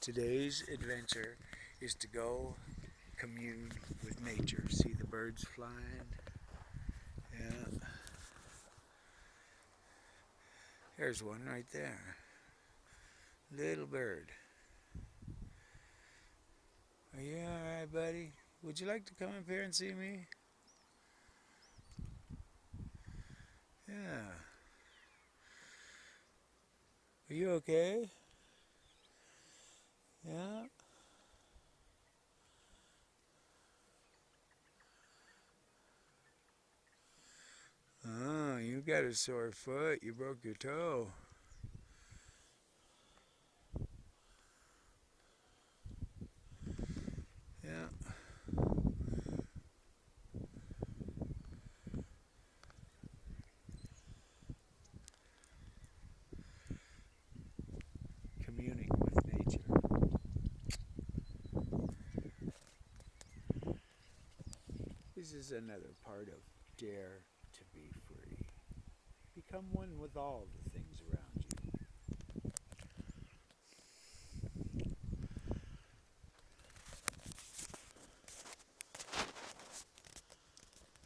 Today's adventure is to go commune with nature. See the birds flying? Yeah. There's one right there. Little bird. Are you alright, buddy? Would you like to come up here and see me? Yeah. Are you okay? Yeah. Oh, you got a sore foot. You broke your toe. Yeah. Communing with nature. This is another part of Dare to be Free. Become one with all the things around